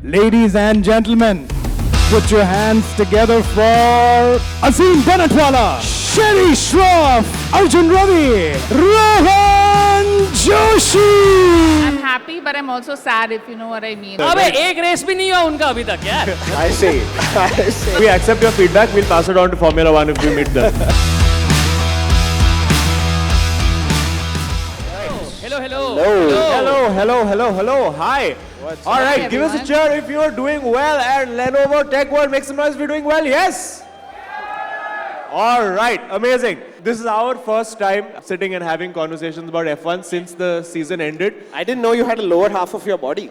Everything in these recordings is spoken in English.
Ladies and gentlemen, put your hands together for Azeem Banatwala, Sherry Shroff, Arjun Ravi, Rohan Joshi. I'm happy, but I'm also sad, if you know what I mean. अबे एक race भी नहीं हुआ उनका अभी तक यार. I see. We accept your feedback. We'll pass it on to Formula One if we meet them. Hello. Hi. All right, give us a cheer if you are doing well. And Lenovo Tech World, make some noise if you're doing well. Yes. All right, amazing. This is our first time sitting and having conversations about F1 since the season ended. I didn't know you had a lower half of your body.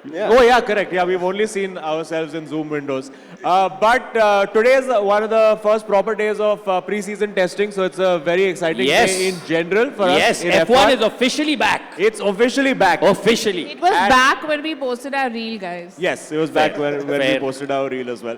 Yeah. Oh yeah, correct. Yeah, we've only seen ourselves in Zoom windows. But today is one of the first proper days of pre-season testing, so it's a very exciting day in general for us. Yes, F1 is officially back. It's officially back. Officially. It was back when we posted our reel, guys. Yes, it was back when we posted our reel as well.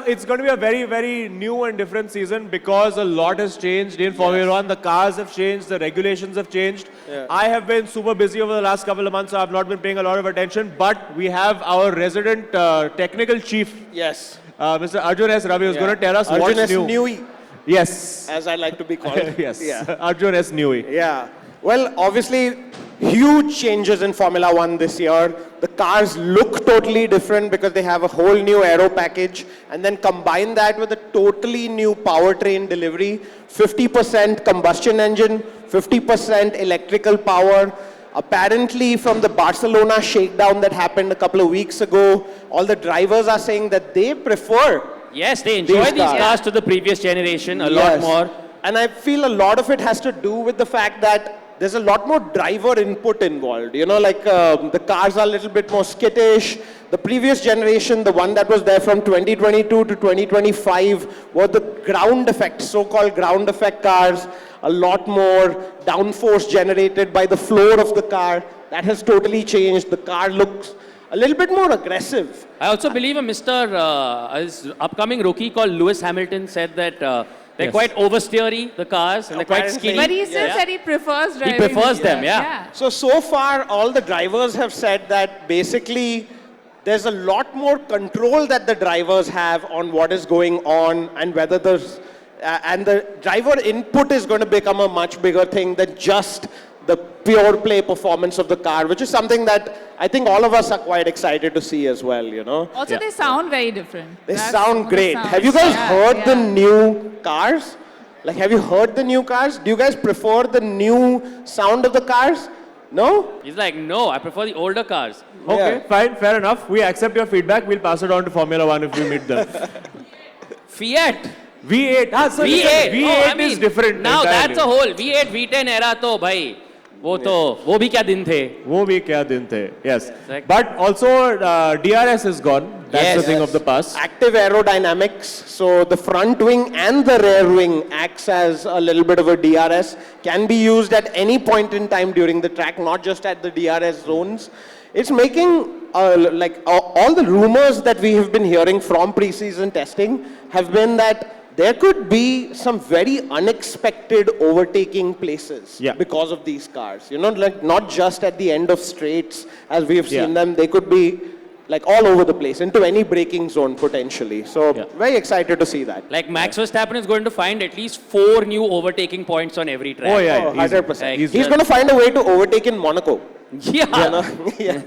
It's going to be a very, very new and different season because a lot has changed in Formula One. The cars have changed, the regulations have changed. Yeah. I have been super busy over the last couple of months, so I've not been paying a lot of attention. But we have our resident technical chief, Yes. Mr. Arjun S. Ravi, who's going to tell us Arjun what's S. new. Newy, Yes. as I like to be called. Yes. Yeah. Arjun S. Newy. Yeah. Well, obviously, huge changes in Formula One this year. The cars look totally different because they have a whole new aero package. And then combine that with a totally new powertrain delivery. 50% combustion engine, 50% electrical power. Apparently, from the Barcelona shakedown that happened a couple of weeks ago, all the drivers are saying that they prefer. Yes, they enjoy these cars to the previous generation a lot more. And I feel a lot of it has to do with the fact that there's a lot more driver input involved. You know, like the cars are a little bit more skittish. The previous generation, the one that was there from 2022 to 2025, were the ground effect, so-called ground effect cars. A lot more downforce generated by the floor of the car. That has totally changed. The car looks a little bit more aggressive. I also believe his upcoming rookie called Lewis Hamilton said that they're quite oversteery, the cars, and they're quite skinny. But he still said he prefers driving. He prefers them, yeah. So far, all the drivers have said that basically there's a lot more control that the drivers have on what is going on and whether there's and the driver input is going to become a much bigger thing than just the pure play performance of the car, which is something that I think all of us are quite excited to see as well, you know. Also, they sound very different. They sound great. Have you guys heard the new cars? Like, have you heard the new cars? Do you guys prefer the new sound of the cars? No? He's like, no, I prefer the older cars. Okay, fine, fair enough. We accept your feedback. We'll pass it on to Formula One if we meet them. Fiat. V8. V8. V8 is different. Now entirely. that's a whole V8, V10 era to bhai. वो भी क्या दिन थे. Yes. But also DRS is gone. That's the thing of the past. Active aerodynamics. So the front wing and the rear wing acts as a little bit of a DRS. Can be used at any point in time during the track, not just at the DRS zones. It's making all the rumors that we have been hearing from pre-season testing have been that there could be some very unexpected overtaking places because of these cars. You know, like not just at the end of straights as we have seen them, they could be like all over the place, into any braking zone potentially. So very excited to see that. Like Max Verstappen is going to find at least 4 new overtaking points on every track. Oh yeah, 100%. He's going to find a way to overtake in Monaco. Yeah.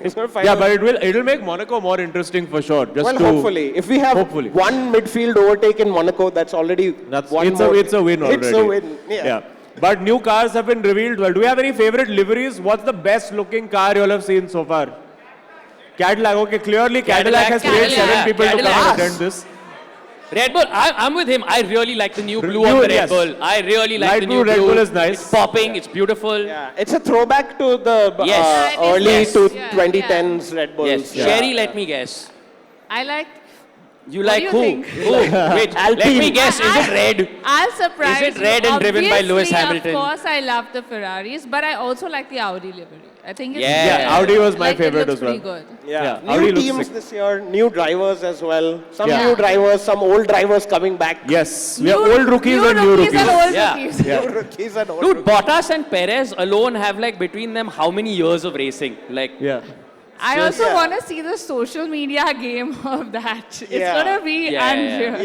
He's going to find but it'll make Monaco more interesting for sure. Hopefully. If we have one midfield overtake in Monaco, that's already it's a win already. It's a win. Yeah. But new cars have been revealed. Well, do we have any favorite liveries? What's the best looking car you all have seen so far? Cadillac. Okay, clearly Cadillac has paid 7 people to come and attend this. Red Bull, I'm with him. I really like the new blue of the Red Bull. I really like the new blue. Red Bull is nice. It's popping, it's beautiful. Yeah, it's a throwback to the early 2010s Red Bulls. Yes. Sherry, let me guess. I like... You like who? Wait, Alpine. let me guess. Is it red? I'll surprise you. Is it red and driven by Lewis Hamilton? Of course, I love the Ferraris, but I also like the Audi livery. I think it's Audi was my favorite as well. It looks pretty good. Yeah. Audi New teams this year, new drivers as well. Some new drivers, some old drivers coming back. Yes, we have old rookies and new rookies. New rookies and old Dude, Bottas and Perez alone have like between them how many years of racing? Like, I also want to see the social media game of that. It's Yeah. going to be unreal.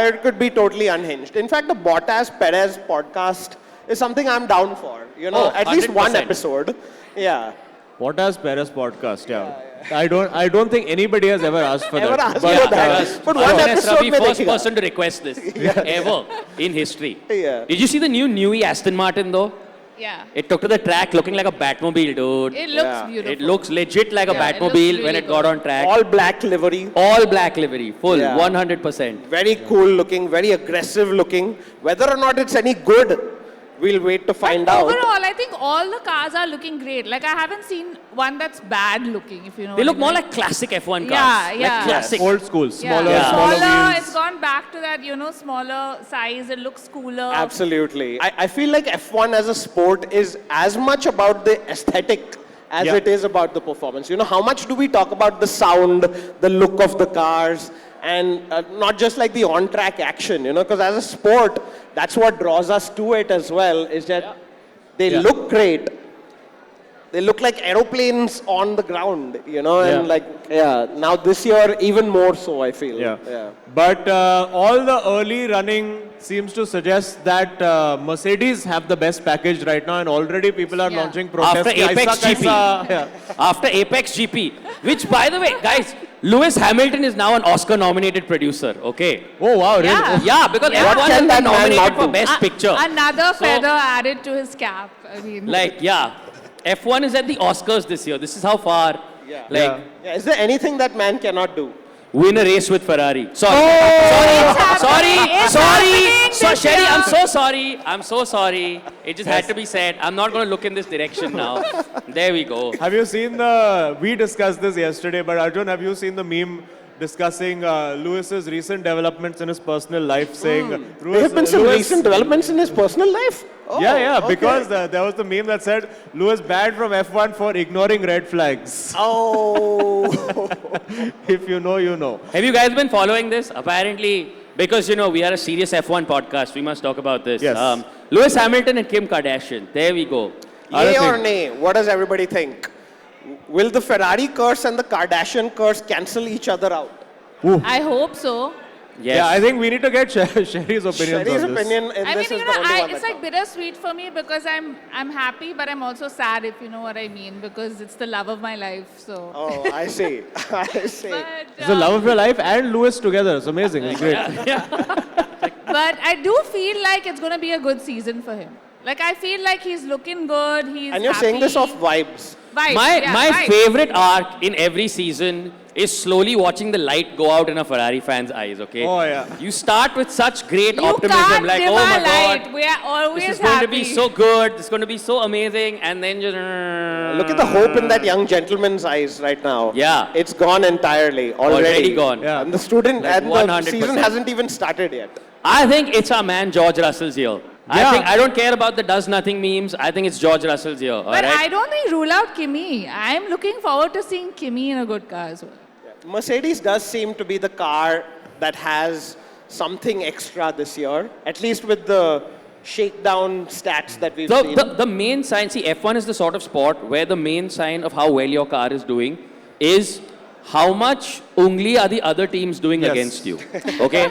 It could be totally unhinged. In fact, the Bottas-Perez podcast is something I'm down for. You know, Oh, at least one 100%. episode. Yeah. What has Perez podcast? Yeah. I don't think anybody has ever asked for Ever that. asked for that. But one Arjun episode Ravi, mein first dekhega. person to request this ever in history. Yeah. Did you see the new Aston Martin though? Yeah. It took to the track looking like a Batmobile, dude. It looks Yeah. beautiful. It looks legit like a Yeah, it looks Batmobile when really it got good. on track. All black livery. All black livery, full, Yeah. 100%. Very cool looking, very aggressive looking. Whether or not it's any good, we'll wait to find out. Overall, I think all the cars are looking great. Like, I haven't seen one that's bad looking, if you know They what look I more mean. like classic F1 cars. Yeah, Like yeah. classic. Old school, smaller, Yeah. Smaller, wheels. it's gone back to that, smaller size. It looks cooler. Absolutely. I feel like F1 as a sport is as much about the aesthetic as Yeah. it is about the performance. You know, how much do we talk about the sound, the look of the cars, and not just like the on-track action, because as a sport, that's what draws us to it as well, is that they look great. They look like aeroplanes on the ground, and now this year even more so, I feel. Yeah. But all the early running seems to suggest that Mercedes have the best package right now, and already people are Yeah. launching protests. After कि Apex ऐसा GP. कैसा- Yeah. After Apex GP, which by the way, guys, Lewis Hamilton is now an Oscar-nominated producer, okay? Oh wow, really? Yeah. Yeah, because Yeah. F1 What has can that been man nominated not for do? Best Picture. Another So- feather added to his cap. I mean, Like, yeah, F1 is at the Oscars this year. This is how far. Yeah. Like, Yeah, is there anything that man cannot do? win a race with Ferrari. Sorry. It's Sorry. happening. Sorry. It's So, happening Sherry, this I'm year. so sorry. I'm so sorry. It just had to be said. I'm not going to look in this direction now. There we go. Have you seen we discussed this yesterday, but Arjun, have you seen the meme discussing Lewis's recent developments in his personal life, saying There have been some recent developments in his personal life? Oh, Yeah, okay. because there was the meme that said Lewis banned from F1 for ignoring red flags. Oh. If you know, you know. Have you guys been following this? Apparently, because, we are a serious F1 podcast, we must talk about this. Yes. Lewis Hamilton and Kim Kardashian. There we go. Yay or nay? What does everybody think? Will the Ferrari curse and the Kardashian curse cancel each other out? I hope so. Yes. Yeah, I think we need to get Sherry's opinion Sherry's on this. opinion in I this mean, is the only one it's that like bittersweet for me because I'm happy, but I'm also sad, if you know what I mean, because it's the love of my life. So. Oh, I see. I see. But, It's the love of your life and Lewis together. It's amazing. It's great. but I do feel like it's going to be a good season for him. Like, I feel like he's looking good. He's And you're saying this happy. off vibes. Vibes, My vibes. favorite arc in every season is slowly watching the light go out in a Ferrari fan's eyes, okay? Oh, yeah. You start with such great You optimism, can't like, dim oh my our light. god, We are always this is happy. going to be so good, this is going to be so amazing, and then just... Look at the hope in that young gentleman's eyes right now. Yeah. It's gone entirely. Already gone. Yeah. And the student Like and the 100%. season hasn't even started yet. I think it's our man George Russell's year. Yeah. I don't care about the does nothing memes. I think it's George Russell's year. But alright? I don't think rule out Kimi. I'm looking forward to seeing Kimi in a good car as well. Mercedes does seem to be the car that has something extra this year, at least with the shakedown stats that we've seen. The main sign, see, F1 is the sort of sport where the main sign of how well your car is doing is how much ungli are the other teams doing Yes. against you. Okay?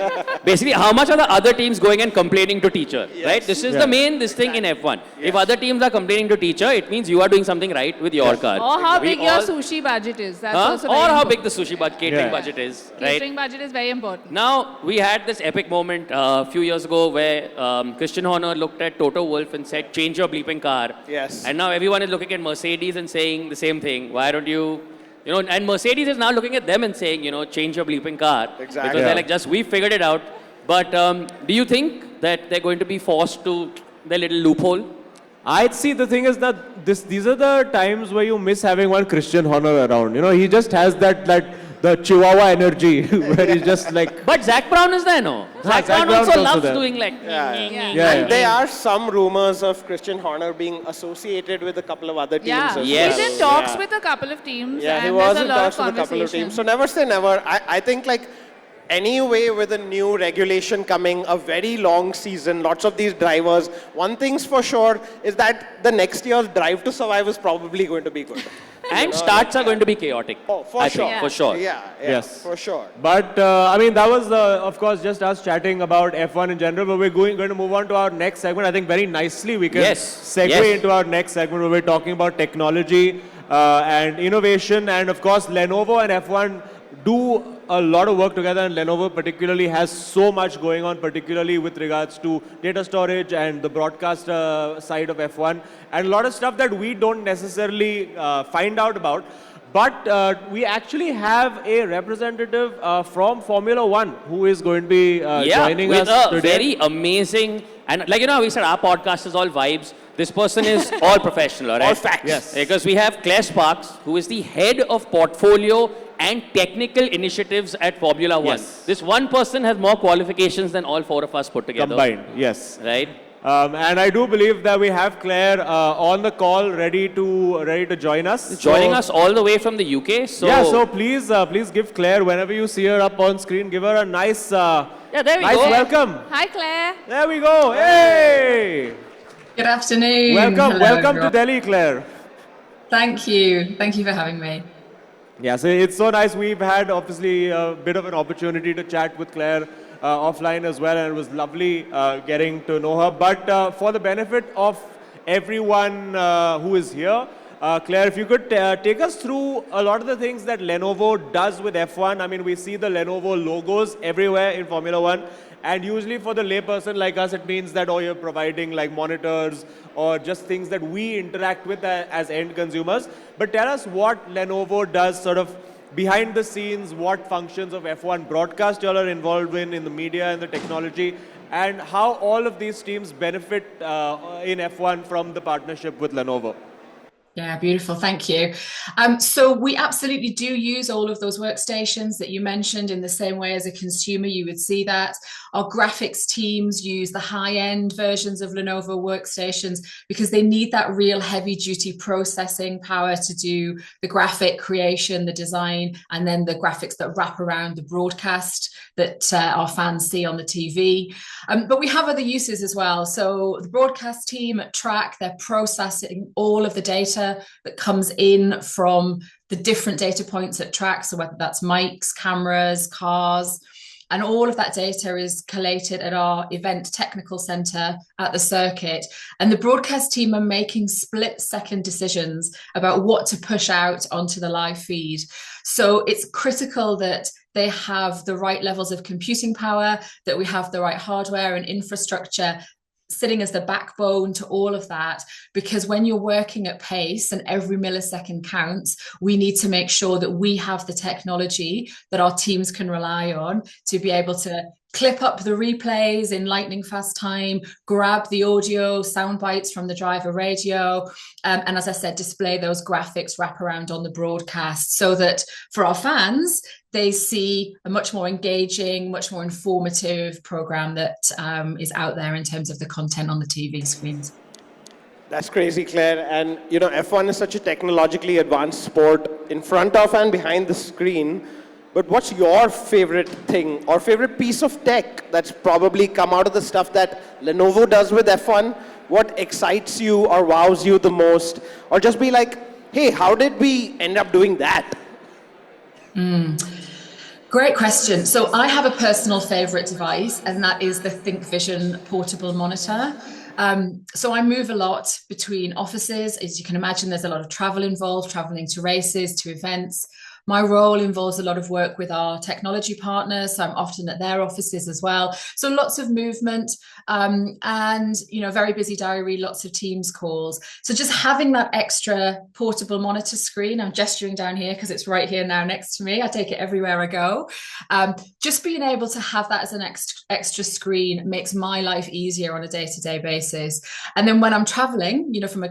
Basically, how much are the other teams going and complaining to teacher, right? This is the main thing in F1. If other teams are complaining to teacher, it means you are doing something right with your car. Or how We big your all- sushi budget is. That's Huh? also Or very how important. big the sushi catering Yeah. budget is, right? Catering budget is very important. Now, we had this epic moment a few years ago where Christian Horner looked at Toto Wolff and said, change your bleeping car. Yes. And now everyone is looking at Mercedes and saying the same thing. Why don't you, and Mercedes is now looking at them and saying, change your bleeping car. Exactly. Because Yeah. they're like, we figured it out. But do you think that they're going to be forced to their little loophole? I'd see the thing is that these are the times where you miss having one Christian Horner around. He just has the Chihuahua energy where he's just like. But Zach Brown is there, no? Zach Zach Brown Brown's also also loves there. doing like... Yeah. Yeah. There are some rumors of Christian Horner being associated with a couple of other teams Yeah, as Yes. he's in talks Yeah. with a couple of teams. Yeah, he and was there's in a lot talks of with a couple of conversation. teams. So never say never. I think anyway with a new regulation coming, a very long season, lots of these drivers, one thing's for sure is that the next year's Drive to Survive is probably going to be good. And starts are going to be chaotic. Oh, for I sure. think, for sure. Yeah, Yes. for sure. But I mean, that was of course just us chatting about F1 in general. But we're going to move on to our next segment. I think very nicely we can segue into our next segment where we're talking about technology and innovation. And of course, Lenovo and F1 do a lot of work together, and Lenovo particularly has so much going on, particularly with regards to data storage and the broadcast side of F1, and a lot of stuff that we don't necessarily find out about. But we actually have a representative from Formula One who is going to be joining us with a today. very amazing, and like, you know, how we said our podcast is all vibes. This person is all professional, all right? All facts. Yes. Because we have Claire Sparks, who is the head of portfolio and technical initiatives at Formula One. Yes. This one person has more qualifications than all four of us put together. Combined, yes. Right? And I do believe that we have Claire on the call, ready to join us. Joining us all the way from the UK. So Yeah, so please give Claire, whenever you see her up on screen, give her a nice, yeah, there we nice go. welcome. Hi, Claire. There we go. Hey! Good afternoon. Welcome to everyone. Delhi, Claire. Thank you. Thank you for having me. Yeah, so it's so nice. We've had obviously a bit of an opportunity to chat with Claire offline as well, and it was lovely getting to know her. But for the benefit of everyone who is here, Claire, if you could take us through a lot of the things that Lenovo does with F1. I mean, we see the Lenovo logos everywhere in Formula One. And usually for the layperson like us, it means that, oh, you're providing like monitors or just things that we interact with as end consumers. But tell us what Lenovo does sort of behind the scenes, what functions of F1 broadcast you all are involved in the media and the technology, and how all of these teams benefit in F1 from the partnership with Lenovo. Yeah, beautiful. Thank you. So we absolutely do use all of those workstations that you mentioned in the same way as a consumer, you would see that. Our graphics teams use the high-end versions of Lenovo workstations because they need that real heavy-duty processing power to do the graphic creation, the design, and then the graphics that wrap around the broadcast that our fans see on the TV. But we have other uses as well. So the broadcast team at Track, they're processing all of the data that comes in from the different data points at Track. So whether that's mics, cameras, cars, and all of that data is collated at our event technical center at the circuit. And the broadcast team are making split-second decisions about what to push out onto the live feed. So it's critical that they have the right levels of computing power, that we have the right hardware and infrastructure sitting as the backbone to all of that, because when you're working at pace and every millisecond counts, we need to make sure that we have the technology that our teams can rely on to be able to clip up the replays in lightning fast time, grab the audio sound bites from the driver radio, and as I said, display those graphics wrap around on the broadcast so that for our fans, they see a much more engaging, much more informative program that is out there in terms of the content on the TV screens. That's crazy, Claire. And you know, F1 is such a technologically advanced sport in front of and behind the screen. But what's your favorite thing or favorite piece of tech that's probably come out of the stuff that Lenovo does with F1? What excites you or wows you the most? Or just be like, hey, how did we end up doing that? Great question. So I have a personal favorite device, and that is the ThinkVision portable monitor. So I move a lot between offices. As you can imagine, there's a lot of travel involved, traveling to races, to events. My role involves a lot of work with our technology partners, so I'm often at their offices as well. So lots of movement and, you know, very busy diary, lots of Teams calls. So just having that extra portable monitor screen, I'm gesturing down here because it's right here now next to me. I take it everywhere I go. Just being able to have that as an extra screen makes my life easier on a day-to-day basis. And then when I'm traveling, you know, from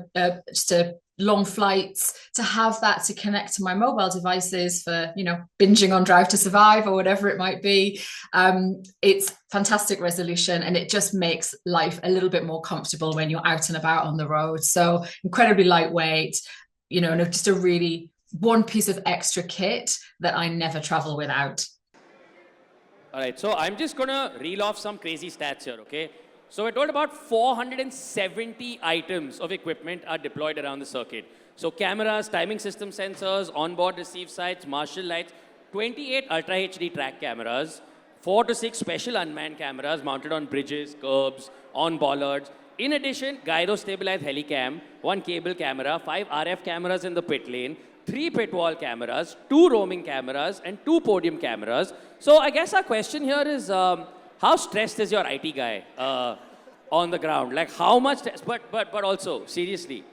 just a long flights, to have that to connect to my mobile devices for, you know, binging on Drive to Survive or whatever it might be. It's fantastic resolution, and it just makes life a little bit more comfortable when you're out and about on the road. So incredibly lightweight, you know, and just a really one piece of extra kit that I never travel without. All right, so I'm just going to reel off some crazy stats here, okay? So we're told about 470 items of equipment are deployed around the circuit. So cameras, timing system sensors, onboard receive sites, marshal lights, 28 Ultra HD track cameras, 4 to 6 special unmanned cameras mounted on bridges, curbs, on bollards. In addition, gyro-stabilized helicam, 1 cable camera, 5 RF cameras in the pit lane, 3 pit wall cameras, 2 roaming cameras, and 2 podium cameras. So I guess our question here is, how stressed is your IT guy on the ground? Like how much, but also, seriously,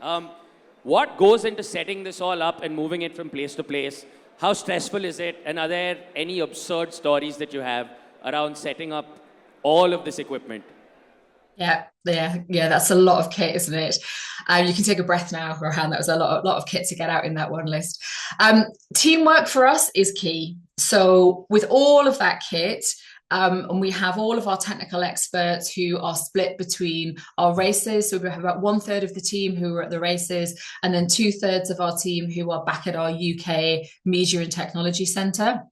what goes into setting this all up and moving it from place to place? How stressful is it? And are there any absurd stories that you have around setting up all of this equipment? Yeah, that's a lot of kit, isn't it? You can take a breath now, Rohan. That was a lot of kit to get out in that one list. Teamwork for us is key. So with all of that kit, and we have all of our technical experts who are split between our races. So we have about 1/3 of the team who are at the races, and then 2/3 of our team who are back at our UK Media and Technology Centre.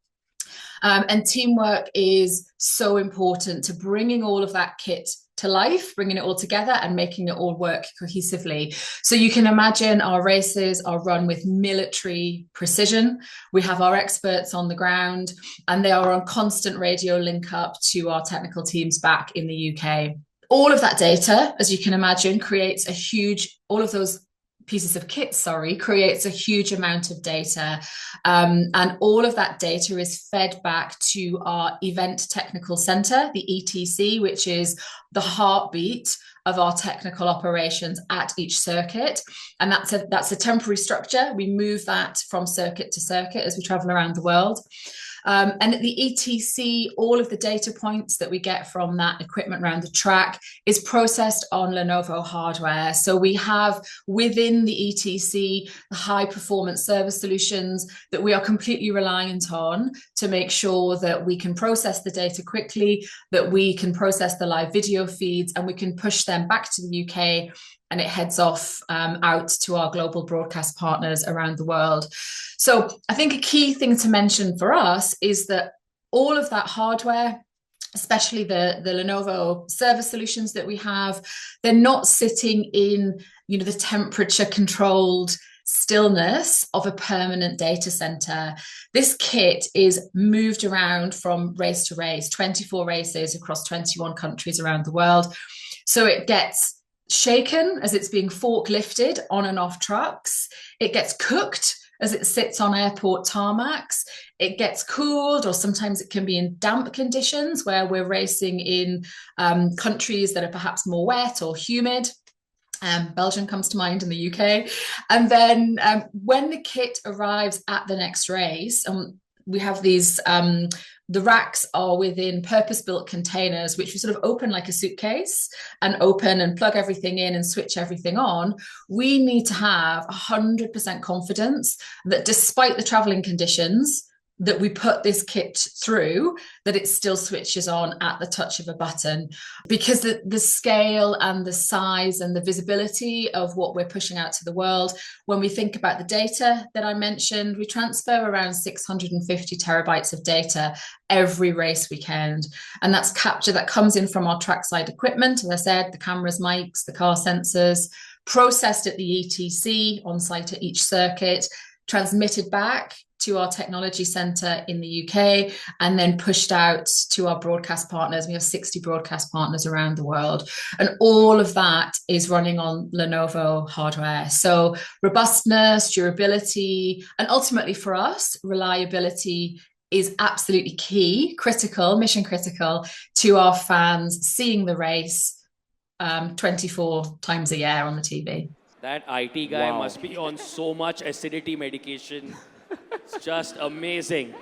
And teamwork is so important to bringing all of that kit to life, bringing it all together and making it all work cohesively. So you can imagine our races are run with military precision. We have our experts on the ground and they are on constant radio link up to our technical teams back in the UK. All of that data, as you can imagine, creates a huge, all of those pieces of kit, creates a huge amount of data. And all of that data is fed back to our Event Technical Centre, the ETC, which is the heartbeat of our technical operations at each circuit. And that's a temporary structure. We move that from circuit to circuit as we travel around the world. And at the ETC, all of the data points that we get from that equipment around the track is processed on Lenovo hardware. So we have within the ETC the high performance server solutions that we are completely reliant on to make sure that we can process the data quickly, that we can process the live video feeds, and we can push them back to the UK and it heads off out to our global broadcast partners around the world. So I think a key thing to mention for us is that all of that hardware, especially the Lenovo server solutions that we have, they're not sitting in, the temperature controlled stillness of a permanent data center. This kit is moved around from race to race, 24 races across 21 countries around the world. So it gets shaken as it's being forklifted on and off trucks. It gets cooked as it sits on airport tarmacs. It gets cooled, or sometimes it can be in damp conditions where we're racing in countries that are perhaps more wet or humid. Belgium comes to mind in the UK. And then when the kit arrives at the next race, we have these, the racks are within purpose-built containers, which we sort of open like a suitcase and open and plug everything in and switch everything on. We need to have 100% confidence that despite the traveling conditions that we put this kit through, that it still switches on at the touch of a button, because the scale and the size and the visibility of what we're pushing out to the world, when we think about the data that I mentioned, we transfer around 650 terabytes of data every race weekend. And that's capture that comes in from our trackside equipment, as I said, the cameras, mics, the car sensors, processed at the ETC on site at each circuit, transmitted back to our technology centre in the UK, and then pushed out to our broadcast partners. We have 60 broadcast partners around the world. And all of that is running on Lenovo hardware. So robustness, durability, and ultimately for us, reliability is absolutely key, critical, mission critical to our fans seeing the race 24 times a year on the TV. That IT guy must be on so much acidity medication. It's just amazing.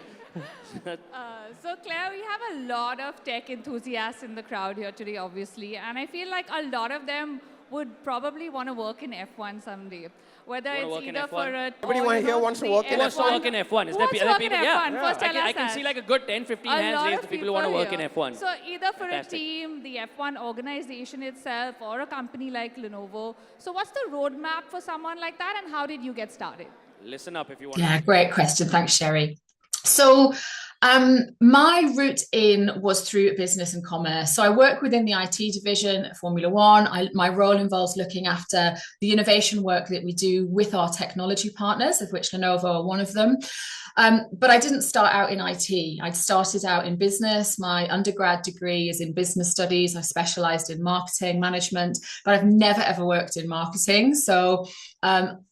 So Claire, we have a lot of tech enthusiasts in the crowd here today, obviously, and I feel like a lot of them would probably want to work in F1 someday. Whether it's either for a... Everybody here wants to work in F1? Who wants to work in F1? Is there other people? Yeah. First tell us I can see like a good 10, 15 hands raised of people who want to work in F1. So either for a team, the F1 organization itself, or a company like Lenovo. So what's the roadmap for someone like that, and how did you get started? Listen up if you want. Yeah, great question. Thanks, Sherry. So My route in was through business and commerce. So I work within the IT division at Formula One. My role involves looking after the innovation work that we do with our technology partners, of which Lenovo are one of them. But I didn't start out in IT. I started out in business. My undergrad degree is in business studies. I specialized in marketing management, but I've never ever worked in marketing. So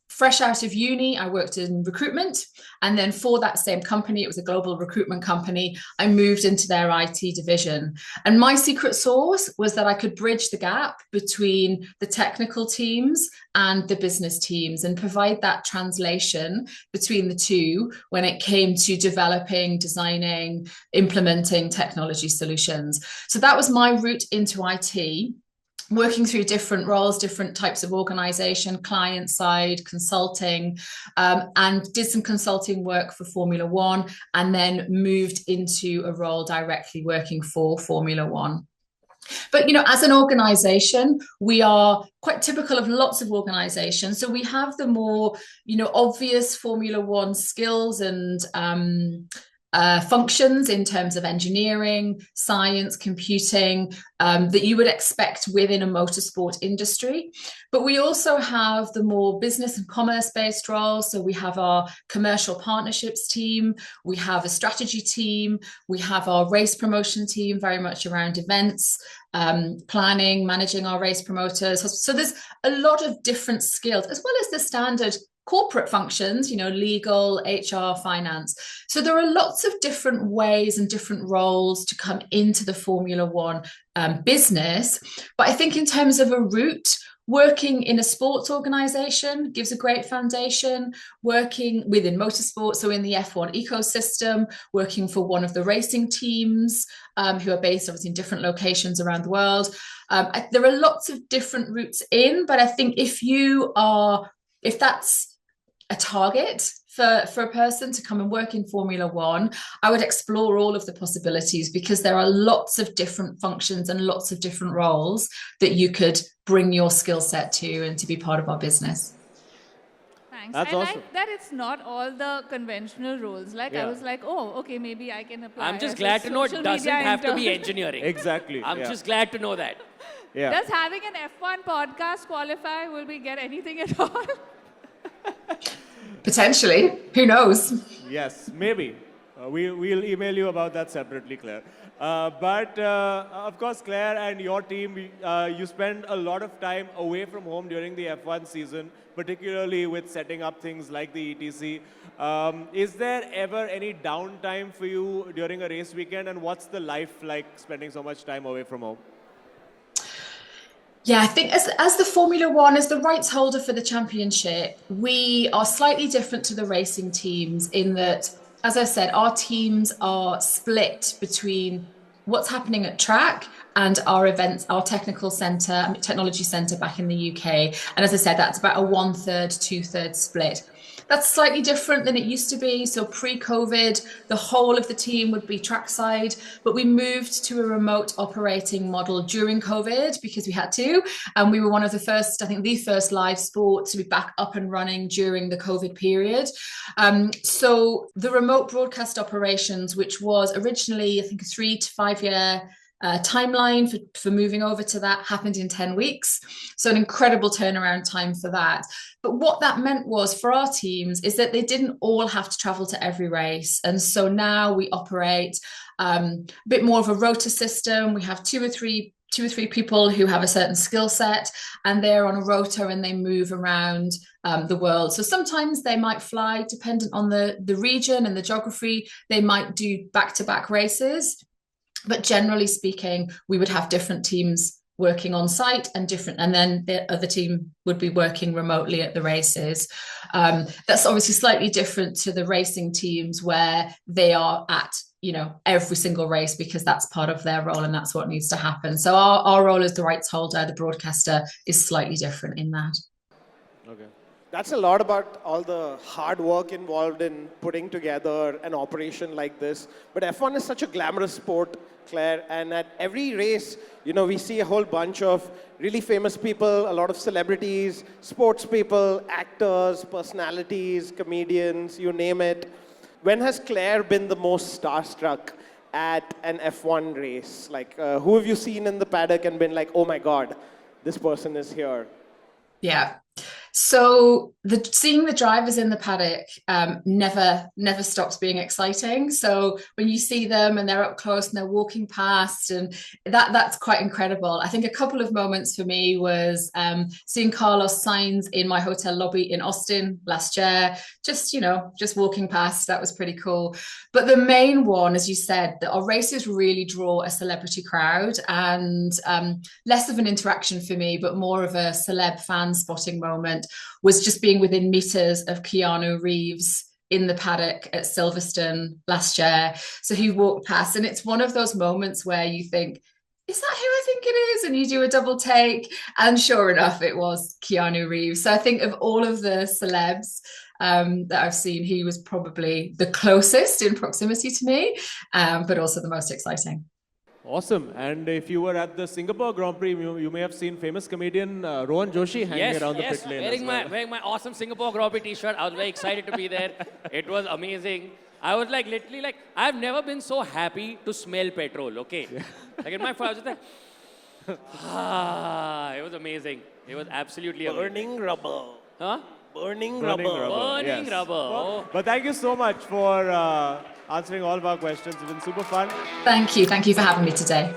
fresh out of uni, I worked in recruitment. And then for that same company, it was a global recruitment company, I moved into their IT division. And my secret sauce was that I could bridge the gap between the technical teams and the business teams and provide that translation between the two when it came to developing, designing, implementing technology solutions. So that was my route into IT. Working through different roles, different types of organization, client side, consulting, and did some consulting work for Formula One, and then moved into a role directly working for Formula One. But, as an organization, we are quite typical of lots of organizations. So we have the more, obvious Formula One skills and functions in terms of engineering, science, computing, that you would expect within a motorsport industry. But we also have the more business and commerce-based roles. So we have our commercial partnerships team, we have a strategy team, we have our race promotion team, very much around events, planning, managing our race promoters. So there's a lot of different skills, as well as the standard corporate functions, legal, HR, finance. So there are lots of different ways and different roles to come into the Formula One business. But I think in terms of a route, working in a sports organization gives a great foundation. Working within motorsport, so in the F1 ecosystem, working for one of the racing teams who are based obviously in different locations around the world. There are lots of different routes in, but I think if that's a target for a person to come and work in Formula One, I would explore all of the possibilities, because there are lots of different functions and lots of different roles that you could bring your skill set to and to be part of our business. Thanks. That's I awesome. like that it's not all the conventional roles. I was like, oh, okay, maybe I can apply. I'm just as a glad to know it social doesn't media have to be intern. engineering. Exactly. I'm just glad to know that. Yeah. Does having an F1 podcast qualify? Will we get anything at all? Potentially, who knows? Yes, maybe. We'll email you about that separately, Claire. But of course, Claire and your team, you spend a lot of time away from home during the F1 season, particularly with setting up things like the ETC. Is there ever any downtime for you during a race weekend, and what's the life like spending so much time away from home? Yeah, I think as the Formula One, as the rights holder for the championship, we are slightly different to the racing teams in that, as I said, our teams are split between what's happening at track and our events, our technology centre back in the UK. And as I said, that's about a 1/3, 2/3 split. That's slightly different than it used to be. So pre-COVID, the whole of the team would be trackside, but we moved to a remote operating model during COVID because we had to. And we were one of the first, I think the first live sport to be back up and running during the COVID period. So the remote broadcast operations, which was originally, I think, a 3 to 5 year timeline for moving over to that, happened in 10 weeks. So an incredible turnaround time for that. But what that meant was for our teams is that they didn't all have to travel to every race. And so now we operate a bit more of a rota system. We have two or three people who have a certain skill set, and they're on a rota and they move around the world. So sometimes they might fly, dependent on the region and the geography, they might do back-to-back races. But generally speaking, we would have different teams working on site and then the other team would be working remotely at the races. That's obviously slightly different to the racing teams where they are at, every single race because that's part of their role and that's what needs to happen. So our role as the rights holder, the broadcaster, is slightly different in that. Okay. That's a lot about all the hard work involved in putting together an operation like this. But F1 is such a glamorous sport, Claire, and at every race, we see a whole bunch of really famous people, a lot of celebrities, sports people, actors, personalities, comedians, you name it. When has Claire been the most starstruck at an F1 race? Like, who have you seen in the paddock and been like, oh my God, this person is here? Yeah. So seeing the drivers in the paddock never stops being exciting. So when you see them and they're up close and they're walking past, and that's quite incredible. I think a couple of moments for me was seeing Carlos Sainz in my hotel lobby in Austin last year. Just walking past, that was pretty cool. But the main one, as you said, that our races really draw a celebrity crowd, and less of an interaction for me, but more of a celeb fan spotting moment was just being within meters of Keanu Reeves in the paddock at Silverstone last year. So he walked past, and it's one of those moments where you think, is that who I think it is? And you do a double take, and sure enough, it was Keanu Reeves. So I think of all of the celebs that I've seen, he was probably the closest in proximity to me, but also the most exciting. Awesome. And if you were at the Singapore Grand Prix, you may have seen famous comedian Rohan Joshi hanging around the pit lane. Wearing my awesome Singapore Grand Prix t-shirt. I was very excited to be there. It was amazing. I was like, literally like, I've never been so happy to smell petrol, okay? Yeah. Like in my phone, I was just like, it was amazing. It was absolutely amazing. Burning rubber. Huh? Burning rubber. Burning yes. rubber. Oh. But thank you so much for answering all of our questions. It's been super fun. Thank you for having me today.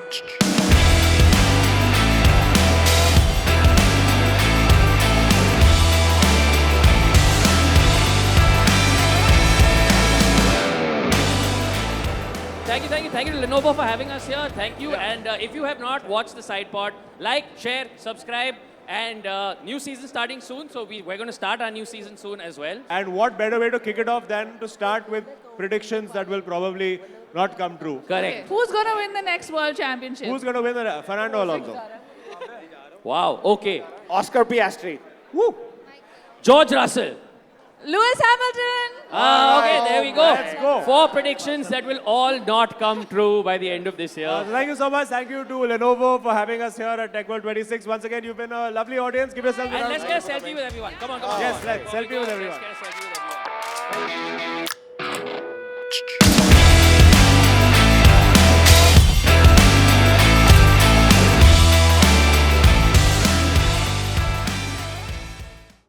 Thank you to Lenovo for having us here. Thank you. And if you have not watched the Sidepod, like, share, subscribe. And new season starting soon, so we're going to start our new season soon as well. And what better way to kick it off than to start with predictions that will probably not come true. Correct. Okay. Who's going to win the next World Championship? Who's going to win the Fernando Alonso? Wow, okay. Oscar Piastri. Woo! George Russell. Lewis Hamilton. Okay, there we go. Let's go. 4 predictions that will all not come true by the end of this year. Thank you so much. Thank you to Lenovo for having us here at Tech World 26. Once again, you've been a lovely audience. Give yourself a round. And let's get a selfie with everyone. Come on. Yes, let's selfie with everyone. Let's get a selfie with everyone.